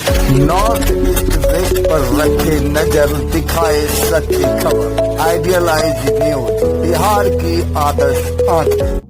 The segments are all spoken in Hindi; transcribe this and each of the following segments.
नॉर्थ ईस्ट वेस्ट पर रखे नजर, दिखाए सच्ची खबर। आइडियलाइज न्यूज, बिहार की आदर्श आंख।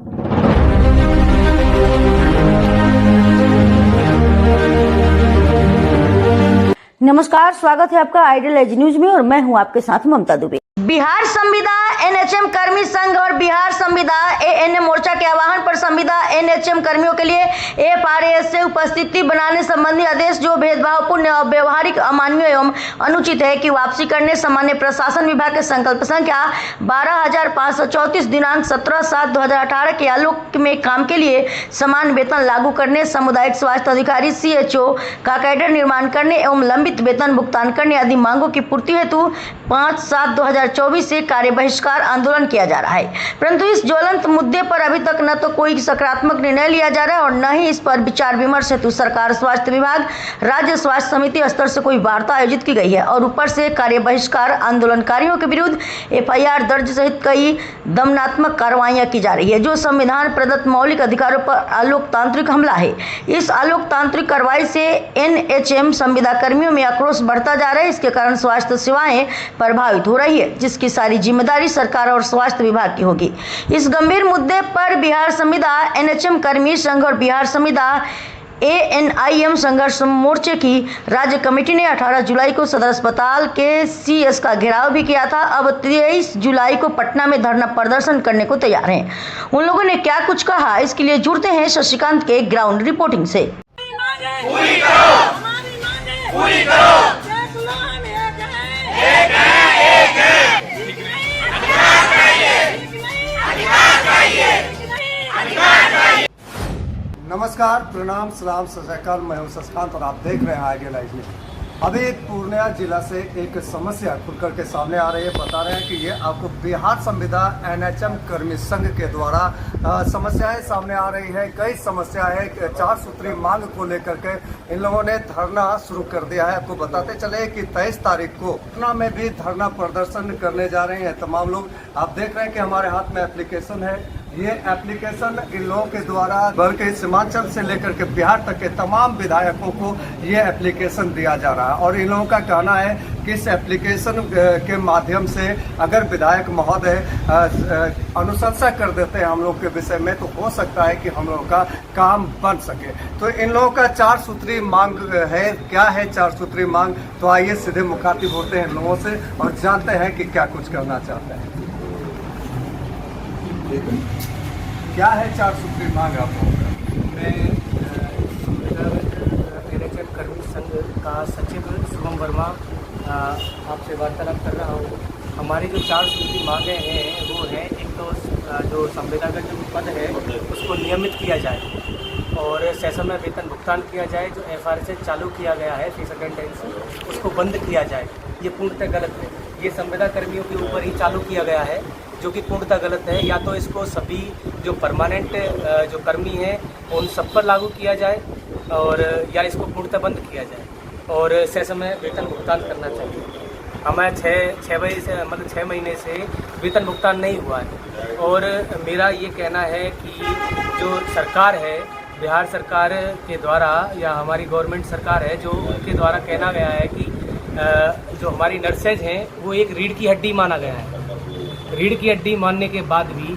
नमस्कार, स्वागत है आपका आइडियलाइज न्यूज में और मैं हूं आपके साथ ममता दुबे। बिहार संविदा एनएचएम कर्मी संघ और बिहार संविदा एएनएम मोर्चा के आह्वान पर संविदा एनएचएम कर्मियों के लिए एफआरएस से उपस्थिति बनाने संबंधी आदेश जो भेदभावपूर्ण व्यवहारिक अमानवीय एवं अनुचित है की वापसी करने सामान्य प्रशासन विभाग के संकल्प संख्या 12,534 दिनांक 17/7/2018 के आलोक में काम के लिए समान वेतन लागू करने, सामुदायिक स्वास्थ्य अधिकारी सीएचओ का कैडर निर्माण करने एवं लंबित वेतन भुगतान करने आदि मांगों की पूर्ति हेतु 5/7/2024 से कार्य बहिष्कार आंदोलन किया जा रहा है। परंतु इस ज्वलंत मुद्दे पर अभी तक न तो कोई सकारात्मक निर्णय लिया जा रहा है और न ही इस पर विचार विमर्श हेतु सरकार, स्वास्थ्य विभाग, राज्य स्वास्थ्य समिति स्तर से कोई वार्ता आयोजित की गई है और ऊपर से कार्य बहिष्कार आंदोलनकारियों के विरुद्ध एफआईआर दर्ज सहित कई दमनात्मक कार्रवाइयां की जा रही है, जो संविधान प्रदत्त मौलिक अधिकारों पर अलोकतांत्रिक हमला है। इस अलोकतांत्रिक कार्रवाई से एनएचएम संविदा कर्मियों में आक्रोश बढ़ता जा रहा है। इसके कारण स्वास्थ्य सेवाएं प्रभावित हो रही है, जिसकी सारी जिम्मेदारी सरकार और स्वास्थ्य विभाग की होगी। इस गंभीर मुद्दे पर बिहार संविदा एनएचएम कर्मी संघ और बिहार संविदा एएनआईएम संघर्ष मोर्चे की राज्य कमेटी ने 18 जुलाई को सदर अस्पताल के सीएस का घेराव भी किया था। अब 23 जुलाई को पटना में धरना प्रदर्शन करने को तैयार हैं। उन लोगों ने क्या कुछ कहा, इसके लिए जुड़ते हैं शशिकांत के ग्राउंड रिपोर्टिंग से। पूरी करो, पूरी करो। नमस्कार, प्रणाम, सलाम, सत श्री अकाल। मैं हूं शशिकांत और आप देख रहे हैं आइडियलाइज न्यूज। अभी पूर्णिया जिला से एक समस्या खुल करके सामने आ रही है। बता रहे हैं कि ये आपको बिहार संविदा एनएचएम कर्मी संघ के द्वारा समस्याएं सामने आ रही है। कई समस्या है, 4 सूत्री मांग को लेकर के इन लोगों ने धरना शुरू कर दिया है। आपको बताते चले कि 23 तारीख को पटना में भी धरना प्रदर्शन करने जा रहे हैं तमाम लोग। आप देख रहे हैं कि हमारे हाथ में एप्लीकेशन है। ये एप्लीकेशन इन लोगों के द्वारा बल्कि सीमांचल से लेकर के बिहार तक के तमाम विधायकों को ये एप्लीकेशन दिया जा रहा है और इन लोगों का कहना है कि इस एप्लीकेशन के माध्यम से अगर विधायक महोदय अनुशंसा कर देते हैं हम लोग के विषय में तो हो सकता है कि हम लोगों का काम बन सके। तो इन लोगों का 4 सूत्री मांग है। क्या है 4 सूत्री मांग? तो आइए सीधे मुखातिब होते हैं लोगों से और जानते हैं कि क्या कुछ करना चाहते हैं। क्या है 4 सूत्री मांग आप लोगों का? मैं एनएचएम कर्मी संघ का सचिव शुभम वर्मा आपसे वार्तालाप कर रहा हूँ। हमारी जो 4 सूत्री मांगें हैं वो हैं, एक तो जो संविदा का जो पद है उसको नियमित किया जाए और ससमय वेतन भुगतान किया जाए। जो एफआरएस चालू किया गया है फीस अटेंडेंस उसको बंद किया जाए। ये पूर्णतः गलत है। ये संविदा कर्मियों के ऊपर ही चालू किया गया है जो कि पूर्णतः गलत है। या तो इसको सभी जो परमानेंट जो कर्मी हैं उन सब पर लागू किया जाए और या इसको पूर्णतः बंद किया जाए और ससमय वेतन भुगतान करना चाहिए। हमें 6 महीने से वेतन भुगतान नहीं हुआ है और मेरा ये कहना है कि जो सरकार है, बिहार सरकार के द्वारा या हमारी गवर्नमेंट सरकार है, जो उनके द्वारा कहना गया है कि जो हमारी नर्सेज हैं वो एक रीढ़ की हड्डी माना गया है। रीढ़ की हड्डी मानने के बाद भी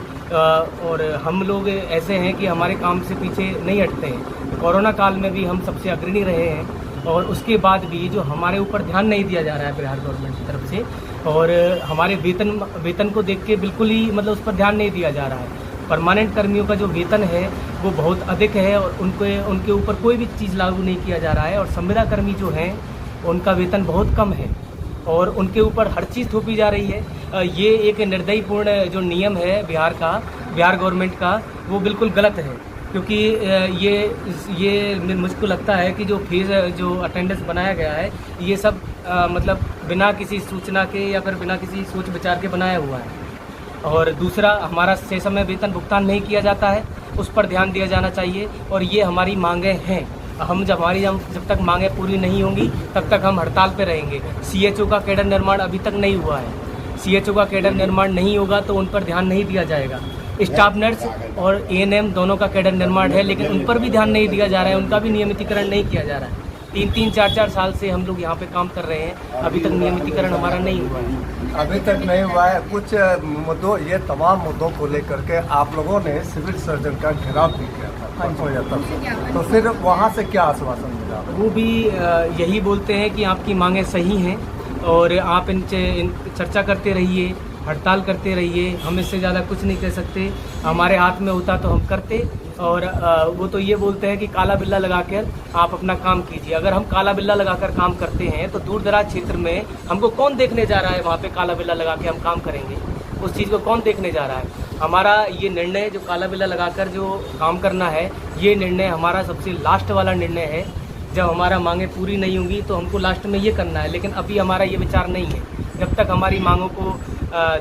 और हम लोग ऐसे हैं कि हमारे काम से पीछे नहीं हटते हैं। कोरोना काल में भी हम सबसे अग्रणी रहे हैं और उसके बाद भी जो हमारे ऊपर ध्यान नहीं दिया जा रहा है बिहार गवर्नमेंट की तरफ से और हमारे वेतन को देख के बिल्कुल ही मतलब उस पर ध्यान नहीं दिया जा रहा है। परमानेंट कर्मियों का जो वेतन है वो बहुत अधिक है और उनके ऊपर कोई भी चीज़ लागू नहीं किया जा रहा है और संविदा कर्मी जो हैं उनका वेतन बहुत कम है और उनके ऊपर हर चीज़ थोपी जा रही है। ये एक निर्दयपूर्ण जो नियम है बिहार गवर्नमेंट का, वो बिल्कुल गलत है क्योंकि ये मुझको लगता है कि जो फीस जो अटेंडेंस बनाया गया है ये सब मतलब बिना किसी सूचना के या फिर बिना किसी सोच विचार के बनाया हुआ है। और दूसरा, हमारा ससमय वेतन भुगतान नहीं किया जाता है, उस पर ध्यान दिया जाना चाहिए और ये हमारी मांगें हैं। जब तक मांगें पूरी नहीं होंगी तब तक हम हड़ताल पे रहेंगे। सीएचओ का कैडर निर्माण अभी तक नहीं हुआ है। सीएचओ का कैडर निर्माण नहीं होगा तो उन पर ध्यान नहीं दिया जाएगा। स्टाफ नर्स और एएनएम दोनों का कैडर निर्माण है लेकिन उन पर भी ध्यान नहीं दिया जा रहा है, उनका भी नियमितीकरण नहीं किया जा रहा है। 3-3, 4-4 साल से हम लोग यहाँ पे काम कर रहे हैं, अभी तक नियमितीकरण हमारा नहीं हुआ है। अभी तक नहीं हुआ है। कुछ मुद्दों, ये तमाम मुद्दों को लेकर के आप लोगों ने सिविल सर्जन का घेराव भी किया था परसों या तब, तो फिर वहाँ से क्या आश्वासन मिला? वो भी यही बोलते हैं कि आपकी मांगें सही हैं और आप इन चर्चा करते रहिए, हड़ताल करते रहिए, हम इससे ज़्यादा कुछ नहीं कह सकते, हमारे हाथ में होता तो हम करते। और वो तो ये बोलते हैं कि काला बिल्ला लगाकर आप अपना काम कीजिए। अगर हम काला बिल्ला लगाकर काम करते हैं तो दूर दराज क्षेत्र में हमको कौन देखने जा रहा है? वहाँ पे काला बिल्ला लगा के हम काम करेंगे, उस चीज़ को कौन देखने जा रहा है? हमारा ये निर्णय जो काला बिल्ला लगाकर जो काम करना है, ये निर्णय हमारा सबसे लास्ट वाला निर्णय है। जब हमारा मांगे पूरी नहीं होंगी तो हमको लास्ट में ये करना है, लेकिन अभी हमारा ये विचार नहीं है। जब तक हमारी मांगों को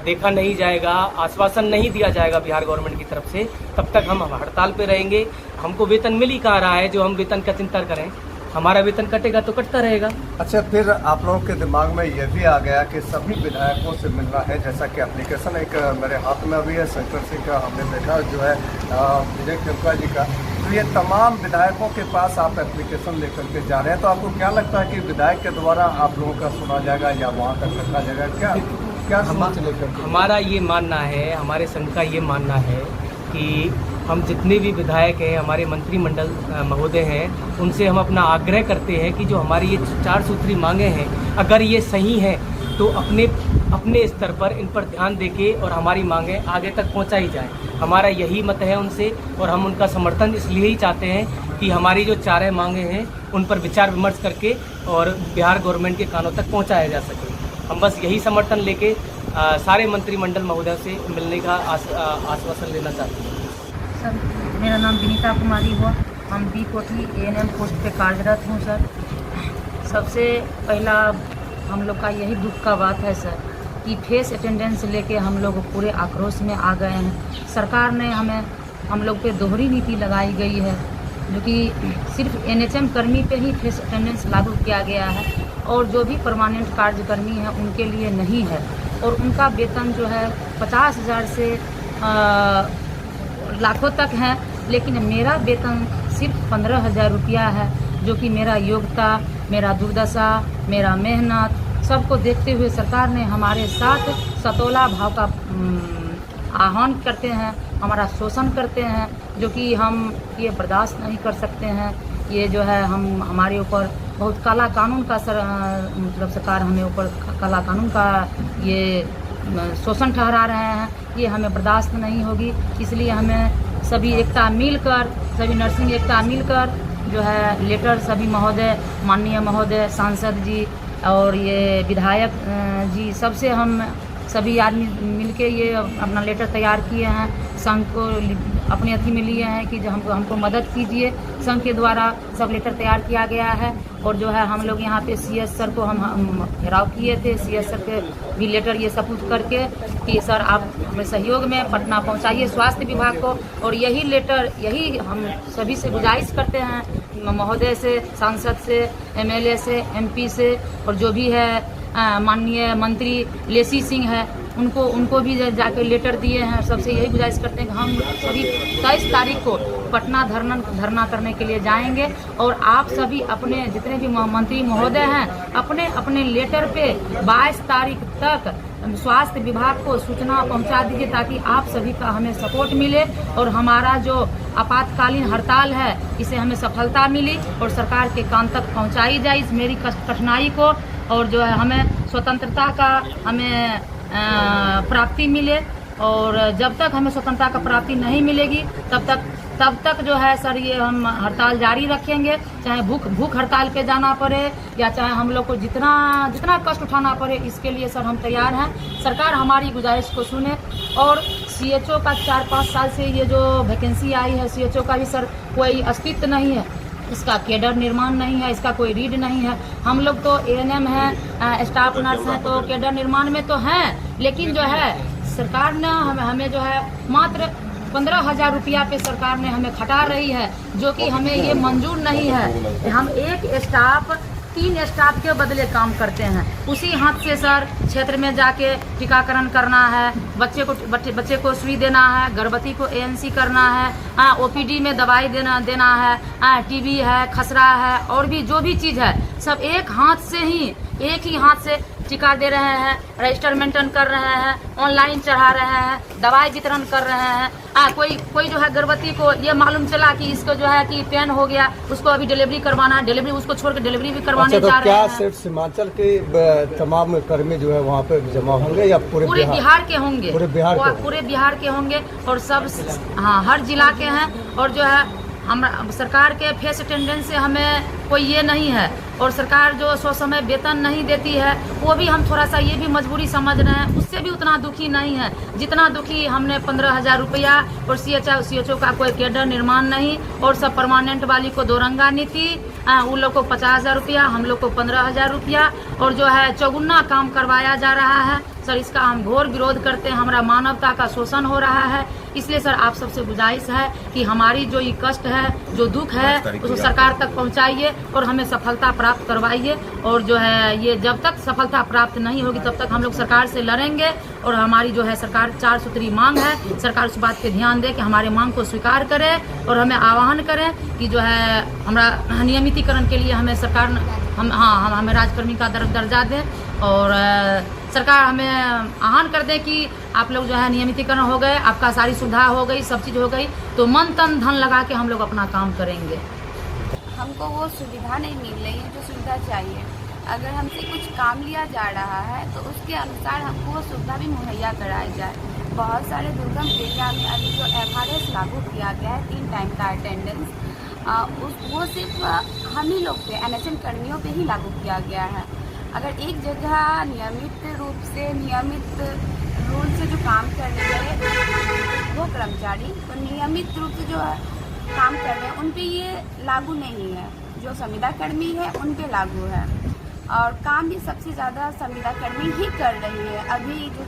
देखा नहीं जाएगा, आश्वासन नहीं दिया जाएगा बिहार गवर्नमेंट की तरफ से, तब तक हम हड़ताल पे रहेंगे। हमको वेतन मिल ही कहाँ रहा है जो हम वेतन का चिंता करें? हमारा वेतन कटेगा तो कटता रहेगा। अच्छा, फिर आप लोगों के दिमाग में ये भी आ गया कि सभी विधायकों से मिलना है, जैसा कि एप्लीकेशन एक मेरे हाथ में अभी है, शंकर सिंह का हमने देखा जो है विजय खेमका जी का, तो ये तमाम विधायकों के पास आप एप्लीकेशन लेकर के जा रहे हैं, तो आपको क्या लगता है कि विधायक के द्वारा आप लोगों का सुना जाएगा या वहाँ तक रखा जाएगा? क्या सोच लेकर? हमारा ये मानना है, हमारे संघ का ये मानना है कि हम जितने भी विधायक हैं, हमारे मंत्रिमंडल महोदय हैं, उनसे हम अपना आग्रह करते हैं कि जो हमारी ये 4 सूत्री मांगे हैं, अगर ये सही हैं तो अपने स्तर पर इन पर ध्यान देके और हमारी मांगें आगे तक पहुंचाई जाए। हमारा यही मत है उनसे, और हम उनका समर्थन इसलिए ही चाहते हैं कि हमारी जो 4 मांगे हैं उन पर विचार विमर्श करके और बिहार गवर्नमेंट के कानों तक पहुँचाया जा सके। हम बस यही समर्थन लेके सारे मंत्रिमंडल महोदय से मिलने का आश्वासन लेना चाहते हैं। सर, मेरा नाम विनीता कुमारी हुआ, हम बी कोठी ANM पोस्ट पे कार्यरत हूँ सर। सबसे पहला हम लोग का यही दुख का बात है सर कि फेस अटेंडेंस लेके हम लोग पूरे आक्रोश में आ गए हैं। सरकार ने हम लोग पे दोहरी नीति लगाई गई है, जो कि सिर्फ NHM कर्मी पे ही फेस अटेंडेंस लागू किया गया है और जो भी परमानेंट कार्यकर्मी हैं उनके लिए नहीं है। और उनका वेतन जो है 50,000 से लाखों तक है, लेकिन मेरा वेतन सिर्फ 15,000 रुपया है, जो कि मेरा योग्यता, मेरा दुर्दशा, मेरा मेहनत सबको देखते हुए सरकार ने हमारे साथ सतोला भाव का आह्वान करते हैं, हमारा शोषण करते हैं, जो कि हम ये बर्दाश्त नहीं कर सकते हैं। ये जो है हमारे ऊपर बहुत काला कानून का मतलब सरकार हमें ऊपर काला कानून का ये शोषण ठहरा रहे हैं, ये हमें बर्दाश्त नहीं होगी। इसलिए हमें सभी एकता मिलकर, सभी नर्सिंग एकता मिलकर जो है लेटर सभी महोदय, माननीय महोदय, सांसद जी और ये विधायक जी, सबसे हम सभी आदमी मिलके ये अपना लेटर तैयार किए हैं, संघ को अपने अथी में लिए हैं कि जो हमको मदद कीजिए। संघ के द्वारा सब लेटर तैयार किया गया है और जो है हम लोग यहाँ पे CS सर को हम घेराव किए थे, CS सर के भी लेटर ये सपूत करके कि सर आप हमें सहयोग में पटना पहुँचाइए स्वास्थ्य विभाग को। और यही लेटर, यही हम सभी से गुजारिश करते हैं महोदय से, सांसद से, MLA से, MP से, और जो भी है माननीय मंत्री लेसी सिंह है उनको भी जाकर लेटर दिए हैं। सबसे यही गुजारिश करते हैं कि हम सभी 23 तारीख को पटना धरना करने के लिए जाएंगे और आप सभी अपने जितने भी मंत्री महोदय हैं अपने अपने लेटर पे 22 तारीख तक स्वास्थ्य विभाग को सूचना पहुंचा दीजिए, ताकि आप सभी का हमें सपोर्ट मिले और हमारा जो आपातकालीन हड़ताल है इसे हमें सफलता मिली और सरकार के कान तक पहुंचाई जाए इस मेरी कठिनाई को, और जो है हमें स्वतंत्रता का हमें प्राप्ति मिले। और जब तक हमें स्वतंत्रता का प्राप्ति नहीं मिलेगी तब तक जो है सर ये हम हड़ताल जारी रखेंगे, चाहे भूख हड़ताल पे जाना पड़े या चाहे हम लोग को जितना कष्ट उठाना पड़े, इसके लिए सर हम तैयार हैं। सरकार हमारी गुजारिश को सुने। और CHO का 4-5 साल से ये जो वैकेंसी आई है, CHO का भी सर कोई अस्तित्व नहीं है, इसका केडर निर्माण नहीं है, इसका कोई रीड नहीं है। हम लोग तो ANM है, स्टाफ नर्स हैं, तो केडर निर्माण में तो हैं, लेकिन जो है सरकार ने हमें जो है मात्र 15,000 रुपया पे सरकार ने हमें खटा रही है, जो कि हमें ये मंजूर नहीं है। हम एक स्टाफ 3 स्टाफ के बदले काम करते हैं। उसी हाथ से सर क्षेत्र में जाके टीकाकरण करना है, बच्चे को सुई देना है, गर्भवती को ANC करना है, OPD में दवाई देना है, TB है, खसरा है और भी जो भी चीज़ है सब एक ही हाथ से टीका दे रहे हैं, रजिस्टर मेंटेन कर रहे हैं, ऑनलाइन चढ़ा रहे हैं, दवाई वितरण कर रहे हैं। कोई जो है गर्भवती को ये मालूम चला कि इसको जो है कि पेन हो गया, उसको अभी डिलीवरी करवाना है, डिलीवरी उसको छोड़ के डिलीवरी भी करवाने जा रहे हैं। सिर्फ सीमांचल के तमाम कर्मी जो है वहाँ पे जमा होंगे या पूरे बिहार के होंगे? पूरे बिहार के होंगे और सब हर जिला के हैं। और जो है हम सरकार के फेस अटेंडेंस से हमें कोई ये नहीं है और सरकार जो समय वेतन नहीं देती है वो भी हम थोड़ा सा ये भी मजबूरी समझ रहे हैं, उससे भी उतना दुखी नहीं है जितना दुखी हमने 15,000 रुपया और CHO का कोई कैडर निर्माण नहीं और सब परमानेंट वाली को 2 रंगा नीति, उन लोग को 50,000 रुपया, हम लोग को 15,000 रुपया और जो है चौगुना काम करवाया जा रहा है। सर इसका हम घोर विरोध करते हैं, हमारा मानवता का शोषण हो रहा है। इसलिए सर आप सबसे गुजारिश है कि हमारी जो ये कष्ट है, जो दुख है उसको सरकार तक पहुंचाइए और हमें सफलता प्राप्त करवाइए। और जो है ये जब तक सफलता प्राप्त नहीं होगी तब तक हम लोग सरकार से लड़ेंगे और हमारी जो है सरकार 4 सूत्री मांग है, सरकार उस बात पे ध्यान दे कि हमारे मांग को स्वीकार करे और हमें आह्वान करें कि जो है हमारा नियमितीकरण के लिए हमें सरकार हमें राजकर्मी का दर्जा दें और सरकार हमें आह्वान कर दे कि आप लोग जो है नियमितीकरण हो गए, आपका सारी सुविधा हो गई, सब चीज़ हो गई तो मन तन धन लगा के हम लोग अपना काम करेंगे। हमको वो सुविधा नहीं मिल रही है जो सुविधा चाहिए। अगर हमसे कुछ काम लिया जा रहा है तो उसके अनुसार हमको वो सुविधा भी मुहैया कराई जाए। बहुत सारे दुर्गम एरिया में अभी जो FRS लागू किया गया है 3 टाइम का अटेंडेंस, वो सिर्फ हम ही लोग पे NHM कर्मियों पे ही लागू किया गया है। अगर एक जगह नियमित रूप से नियमित रूल से जो काम कर रहे हैं वो कर्मचारी तो नियमित रूप से जो काम कर रहे हैं उन पे ये लागू नहीं है, जो संविदा कर्मी है उन पे लागू है और काम भी सबसे ज़्यादा संविदा कर्मी ही कर रही है। अभी जो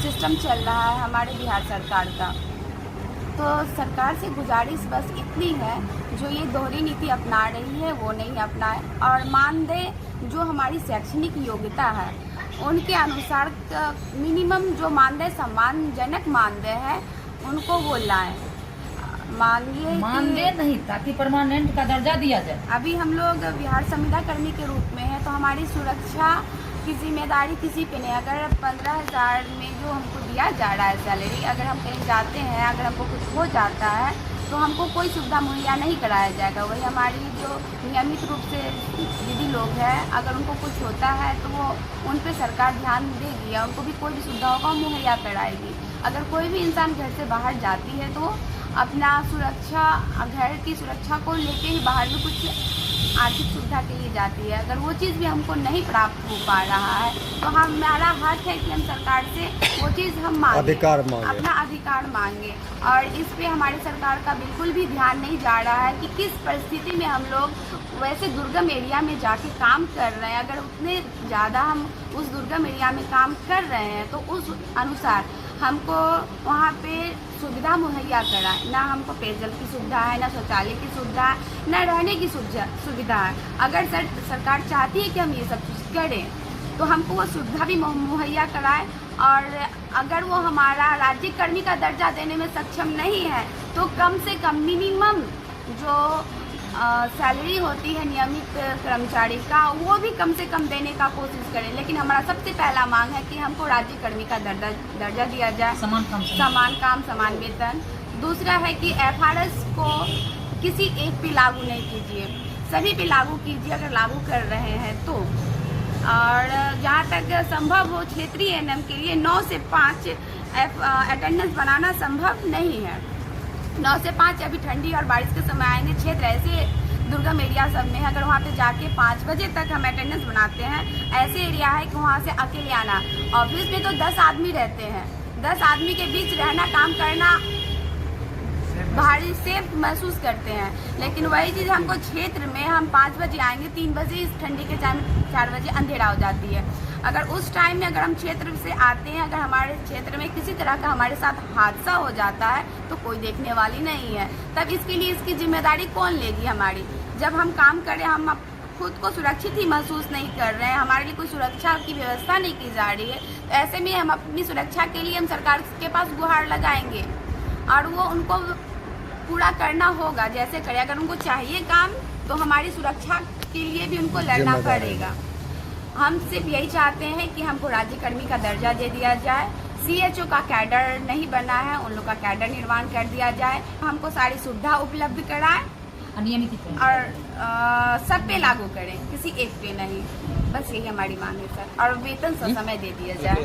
सिस्टम चल रहा है हमारे बिहार सरकार का, तो सरकार से गुजारिश बस इतनी है जो ये दोहरी नीति अपना रही है वो नहीं अपनाए और मानदेय जो हमारी शैक्षणिक योग्यता है उनके अनुसार मिनिमम जो मानदेय सम्मानजनक मानदेय है उनको वो लाएं। मानदेय नहीं ताकि परमानेंट का दर्जा दिया जाए। अभी हम लोग बिहार संविदा कर्मी के रूप में है तो हमारी सुरक्षा की जिम्मेदारी किसी पे नहीं। अगर 15,000 में जो हमको दिया जा रहा है सैलरी, अगर हम कहीं जाते हैं, अगर हमको कुछ हो जाता है तो हमको कोई सुविधा मुहैया नहीं कराया जाएगा। वही हमारी जो नियमित रूप से दीदी लोग हैं, अगर उनको कुछ होता है तो वो उन पे सरकार ध्यान देगी या उनको भी कोई भी सुविधा होगा मुहैया कराएगी। अगर कोई भी इंसान घर से बाहर जाती है तो अपना सुरक्षा, घर की सुरक्षा को लेके ही बाहर में कुछ आर्थिक सुविधा के लिए जाती है। अगर वो चीज़ भी हमको नहीं प्राप्त हो पा रहा है तो हमारा हक है कि हम सरकार से वो चीज़ हम मांगे, अपना अधिकार मांगे। और इस पे हमारी सरकार का बिल्कुल भी ध्यान नहीं जा रहा है कि किस परिस्थिति में हम लोग वैसे दुर्गम एरिया में जाके काम कर रहे हैं। अगर उतने ज़्यादा हम उस दुर्गम एरिया में काम कर रहे हैं तो उस अनुसार हमको वहाँ पे सुविधा मुहैया कराए। ना हमको पेयजल की सुविधा है, ना शौचालय की सुविधा है, ना रहने की सुविधा है। अगर सरकार चाहती है कि हम ये सब चीज़ करें तो हमको वो सुविधा भी मुहैया कराए। और अगर वो हमारा राज्य कर्मी का दर्जा देने में सक्षम नहीं है तो कम से कम मिनिमम जो सैलरी होती है नियमित कर्मचारी का वो भी कम से कम देने का कोशिश करें। लेकिन हमारा सबसे पहला मांग है कि हमको राज्य कर्मी का दर्जा दिया जाए, समान काम समान वेतन। दूसरा है कि FRS को किसी एक पे लागू नहीं कीजिए, सभी पे लागू कीजिए अगर लागू कर रहे हैं तो। और जहाँ तक संभव हो क्षेत्रीय NM के लिए 9 से 5 अटेंडेंस बनाना संभव नहीं है। 9 से 5 अभी ठंडी और बारिश के समय आएंगे, क्षेत्र ऐसे दुर्गम एरिया सब में अगर वहाँ पे जाके 5 बजे तक हम अटेंडेंस बनाते हैं, ऐसे एरिया है कि वहाँ से अकेले आना। ऑफिस में तो 10 आदमी रहते हैं, 10 आदमी के बीच रहना, काम करना भारी सेफ महसूस करते हैं। लेकिन वही चीज़ हमको क्षेत्र में हम 5 बजे आएंगे, 3 बजे इस ठंडी के टाइम 4 बजे अंधेरा हो जाती है। अगर उस टाइम में अगर हम क्षेत्र से आते हैं, अगर हमारे क्षेत्र में किसी तरह का हमारे साथ हादसा हो जाता है तो कोई देखने वाली नहीं है। तब इसके लिए इसकी जिम्मेदारी कौन लेगी हमारी? जब हम काम करें, हम खुद को सुरक्षित ही महसूस नहीं कर रहे हैं, हमारे लिए कोई सुरक्षा की व्यवस्था नहीं की जा रही है। तो ऐसे में हम अपनी सुरक्षा के लिए हम सरकार के पास गुहार लगाएंगे और वो उनको पूरा करना होगा, जैसे करे। अगर उनको चाहिए काम तो हमारी सुरक्षा के लिए भी उनको लड़ना पड़ेगा। हम सिर्फ यही चाहते हैं कि हमको राज्यकर्मी का दर्जा दे दिया जाए, CHO का कैडर नहीं बना है, उन लोग का कैडर निर्माण कर दिया जाए, हमको सारी सुविधा उपलब्ध कराएं अनियमित और सब पे लागू करें, किसी एक पे नहीं। बस यही हमारी मांग है सर, और वेतन समय दे दिया जाए।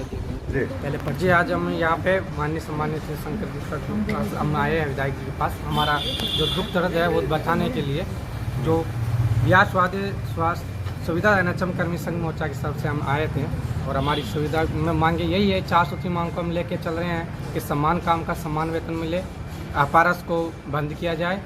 पहले पर जी आज हम यहाँ पे माननीय सम्मानित शंकर जी के पास हम आए हैं, विधायक जी के पास। हमारा जो दुख दर्द है वो बताने के लिए, जो बिहार स्वास्थ्य सुविधा NHM कर्मी संघ मोर्चा की तरफ से हम आए थे और हमारी सुविधा में मांगे यही है, 4 सूत्री मांग को हम लेके चल रहे हैं कि समान काम का समान वेतन मिले, अपारस को बंद किया जाए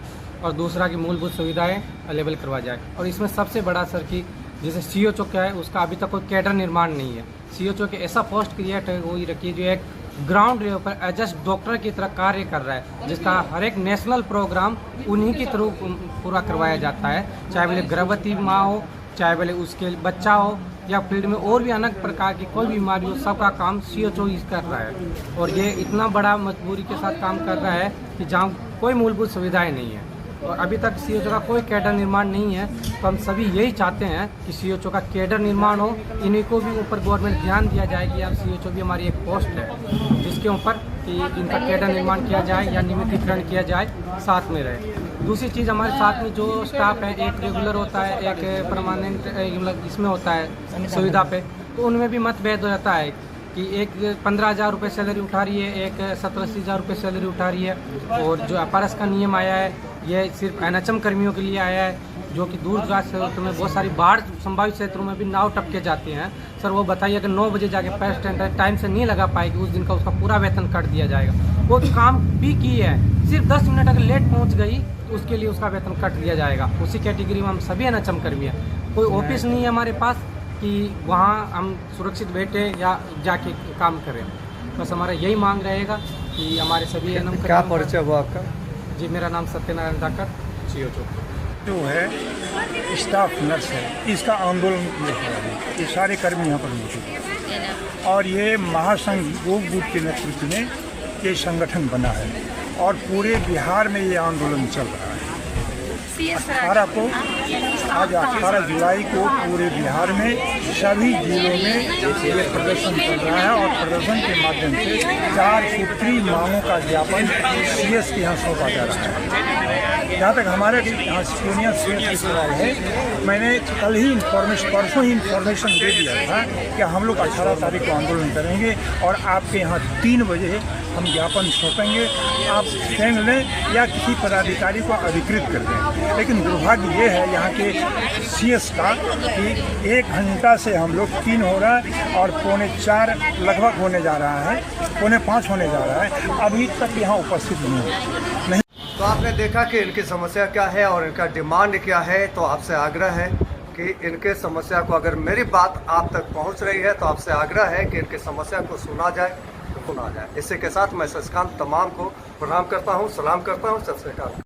और दूसरा की मूलभूत सुविधाएं अवेलेबल करवा जाए। और इसमें सबसे बड़ा सर कि जैसे CHO क्या है, उसका अभी तक कोई कैडर निर्माण नहीं है। CHO के ऐसा पोस्ट क्रिएट हुई रखी है जो एक ग्राउंड लेवल पर एज डॉक्टर की तरह कार्य कर रहा है, जिसका हर एक नेशनल प्रोग्राम उन्हीं के थ्रू पूरा करवाया जाता है, चाहे भले गर्भवती माँ हो, चाहे भले उसके बच्चा हो या फील्ड में और भी अनेक प्रकार की कोई बीमारी हो, सबका काम CHO ही कर रहा है। और ये इतना बड़ा मजबूरी के साथ काम कर रहा है कि जहाँ कोई मूलभूत सुविधाएं नहीं है और अभी तक CHO का कोई कैडर निर्माण नहीं है। तो हम सभी यही चाहते हैं कि CHO का कैडर निर्माण हो, इन्हीं को भी ऊपर गवर्नमेंट ध्यान दिया जाए कि अब CHO भी हमारी एक पोस्ट है जिसके ऊपर कि इनका कैडर निर्माण किया जाए या नियमितीकरण किया जाए, साथ में रहे। दूसरी चीज़, हमारे साथ में जो स्टाफ है, एक रेगुलर होता है, एक परमानेंट इसमें होता है सुविधा पे, तो उनमें भी मतभेद रहता है कि एक 15,000 रुपये सैलरी उठा रही है, एक 70-80,000 रुपये सैलरी उठा रही है। और जो अपारस का नियम आया है ये सिर्फ NHM कर्मियों के लिए आया है, जो कि दूर दराज क्षेत्रों में बहुत सारी बाढ़ संभावित क्षेत्रों में भी नाव टपके जाते हैं। सर वो बताइए, अगर 9 बजे जाके पैर स्टैंड टाइम से नहीं लगा पाएगी, उस दिन का उसका पूरा वेतन काट दिया जाएगा। वो काम भी की है, सिर्फ 10 मिनट अगर लेट पहुँच गई तो उसके लिए उसका वेतन काट दिया जाएगा। उसी कैटेगरी में हम सभी NHM कर्मी हैं। कोई ऑफिस नहीं है हमारे पास कि वहाँ हम सुरक्षित बैठे या जाके काम करें। बस हमारा यही मांग रहेगा कि हमारे सभी क्या परिचय हुआ आपका? जी, मेरा नाम सत्यनारायण धाकर, CHO जो है स्टाफ नर्स है, इसका आंदोलन किया है। ये सारे कर्मी यहाँ पर मौजूद हैं और ये महासंघ योग गुट के नेतृत्व में ये संगठन बना है और पूरे बिहार में ये आंदोलन चल रहा है। 18 जुलाई को पूरे बिहार में सभी जिलों में ये प्रदर्शन चल रहा है और प्रदर्शन के माध्यम से 4 सूत्री मांगों का ज्ञापन CS के यहाँ सौंपा जा रहा है। जहाँ तक हमारे यहाँ पूर्णिया CS की सवाल है, मैंने कल ही परसों ही इंफॉर्मेशन दे दिया था कि हम लोग 18 तारीख को आंदोलन करेंगे और आपके यहाँ 3 बजे हम ज्ञापन सौंपेंगे। आप स्टैंड लें या किसी पदाधिकारी को अधिकृत कर दें। लेकिन दुर्भाग्य ये है यहाँ के CS का कि 1 घंटा से हम लोग 3 हो रहा है और 3:45 लगभग होने जा रहा है, 4:45 होने जा रहा है, अभी तक यहाँ उपस्थित नहीं। तो आपने देखा कि इनकी समस्या क्या है और इनका डिमांड क्या है। तो आपसे आग्रह है कि इनके समस्या को, अगर मेरी बात आप तक पहुंच रही है तो आपसे आग्रह है कि इनकी समस्या को सुना जाए। इसी के साथ मैं शशिकांत तमाम को प्रणाम करता हूं, सलाम करता हूं। सत श्री अकाल।